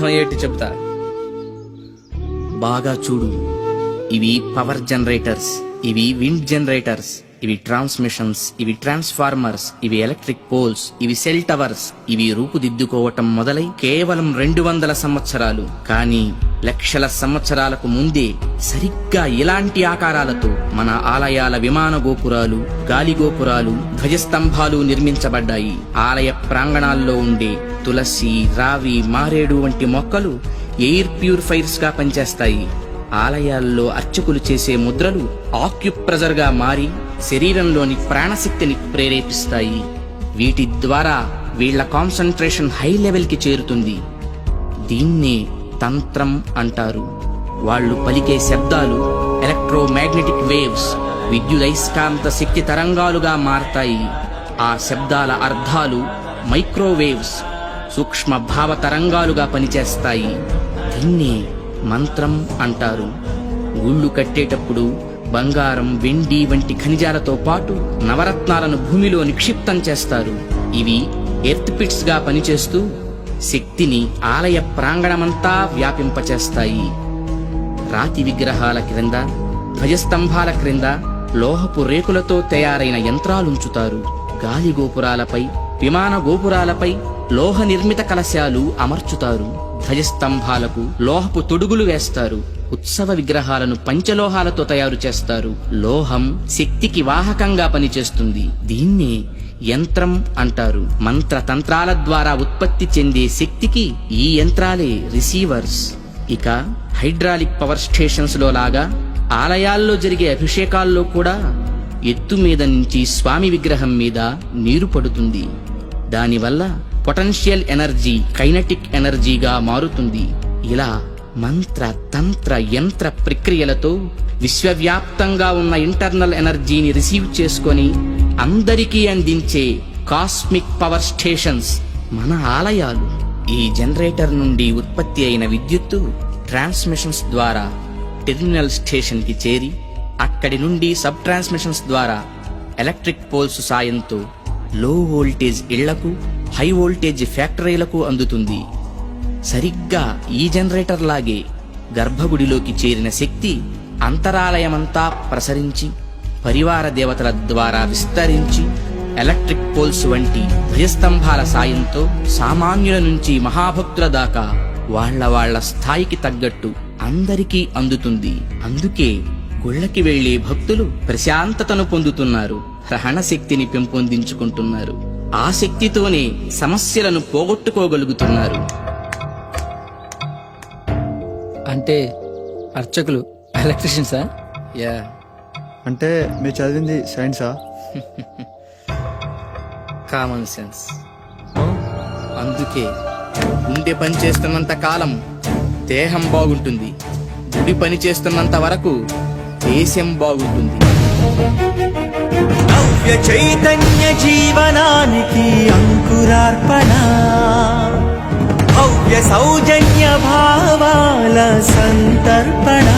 అర్థమయ్యేటి చెప్తా. బాగా చూడు. ఇవి పవర్ జనరేటర్స్, ఇవి విండ్ జనరేటర్స్, ఇవి ట్రాన్స్మిషన్స్, ఇవి ట్రాన్స్ఫార్మర్స్, ఇవి ఎలక్ట్రిక్ పోల్స్, ఇవి సెల్ టవర్స్. ఇవి రూపుదిద్దుకోవటం మొదలై కేవలం 200 సంవత్సరాలు, కానీ లక్షల సంవత్సరాలకు ముందే సరిగ్గా ఇలాంటి ఆకారాలతో మన ఆలయాల విమాన గోపురాలు, గాలి గోపురాలు, ధ్వజస్తంభాలు నిర్మించబడ్డాయి. ఆలయ ప్రాంగణాల్లో ఉండే తులసి, రావి, మారేడు వంటి మొక్కలు ఎయిర్ ప్యూరిఫైర్స్ గా పనిచేస్తాయి. ఆలయాల్లో అర్చకులు చేసే ముద్రలు ఆక్యుప్రెజర్ గా మారి శరీరంలోని ప్రాణశక్తిని ప్రేరేపిస్తాయి. వీటి ద్వారా వీళ్ల కాన్సంట్రేషన్ హై లెవెల్ కి చేరుతుంది. దీన్నే తంత్రం అంటారు. వాళ్ళు పలికే శబ్దాలు ఎలక్ట్రోమాగ్నెటిక్ వేవ్స్, విద్యుదయస్కాంత శక్తి తరంగాలుగా మారతాయి. ఆ శబ్దాల అర్థాలు మైక్రోవేవ్స్, సూక్ష్మ భావ తరంగాలుగా పనిచేస్తాయి. దీన్నే మంత్రం అంటారు. గుళ్ళు కట్టేటప్పుడు బంగారం, వెండి వంటి ఖనిజాలతో పాటు నవరత్నాలను భూమిలో నిక్షిప్తం చేస్తారు. ఇవి ఎర్త్ పిట్స్ గా పనిచేస్తూ శక్తిని ఆలయ ప్రాంగణమంతా వ్యాపింపచేస్తాయి. రాతి విగ్రహాల క్రింద, ధ్వజస్తంభాల క్రింద లోహపు రేకులతో తయారైన యంత్రాలుంచుతారు. గాలి గోపురాలపై, విమాన గోపురాలపై లోహ నిర్మిత కలశాలు అమర్చుతారు. ధ్వజస్తంభాలకు లోహపు తొడుగులు వేస్తారు. ఉత్సవ విగ్రహాలను పంచలోహాలతో తయారు చేస్తారు. లోహం శక్తికి వాహకంగా పనిచేస్తుంది. దీన్నే యంత్రం అంటారు. మంత్ర తంత్రాల ద్వారా ఉత్పత్తి చెందే శక్తికి ఈ యంత్రాలే రిసీవర్స్. ఇక హైడ్రాలిక్ పవర్ స్టేషన్స్ లో లాగా ఆలయాల్లో జరిగే అభిషేకాల్లో కూడా ఎత్తు మీద నుంచి స్వామి విగ్రహం మీద నీరు పడుతుంది. దానివల్ల పొటెన్షియల్ ఎనర్జీ కైనటిక్ ఎనర్జీగా మారుతుంది. ఇలా మంత్ర తంత్ర యంత్ర ప్రక్రియలతో విశ్వవ్యాప్తంగా ఉన్న ఇంటర్నల్ ఎనర్జీని రిసీవ్ చేసుకొని అందరికీ అందించే కాస్మిక్ పవర్ స్టేషన్స్ మన ఆలయాలు. ఈ జనరేటర్ నుండి ఉత్పత్తి అయిన విద్యుత్తు ట్రాన్స్మిషన్స్ ద్వారా టెర్మినల్ స్టేషన్ కి చేరి అక్కడి నుండి సబ్ ట్రాన్స్మిషన్స్ ద్వారా ఎలక్ట్రిక్ పోల్స్ సాయంతో లో వోల్టేజ్ ఇళ్లకు, హై వోల్టేజ్ ఫ్యాక్టరీలకు అందుతుంది. సరిగ్గా ఈ జనరేటర్ లాగే గర్భగుడిలోకి చేరిన శక్తి అంతరాలయమంతా ప్రసరించి పరివార దేవతల ద్వారా విస్తరించి ఎలక్ట్రిక్ పోల్స్ వంటి ధ్వజస్తంభాల సాయంతో సామాన్యుల నుంచి మహాభక్తుల దాకా వాళ్ళ స్థాయికి తగ్గట్టు అందరికీ అందుతుంది. అందుకే గుళ్ళకి వెళ్లే భక్తులు ప్రశాంతతను పొందుతున్నారు, గ్రహణ శక్తిని పెంపొందించుకుంటున్నారు. ఆ శక్తితోనే సమస్యలను పోగొట్టుకోగలుగుతున్నారు. అంటే అర్చకులు ఎలక్ట్రీషియన్సా? యా. అంటే మీరు చదివింది సైన్సా? Common sense. అందుకే గుండె పని చేస్తున్నంత కాలం దేహం బాగుంటుంది, గుడి పని చేస్తున్నంత వరకు దేశం బాగుంటుంది. నవ్య చైతన్య జీవనానికి అంకురార్పణ, భవ్య సౌజన్య భావాల సంతర్పణ.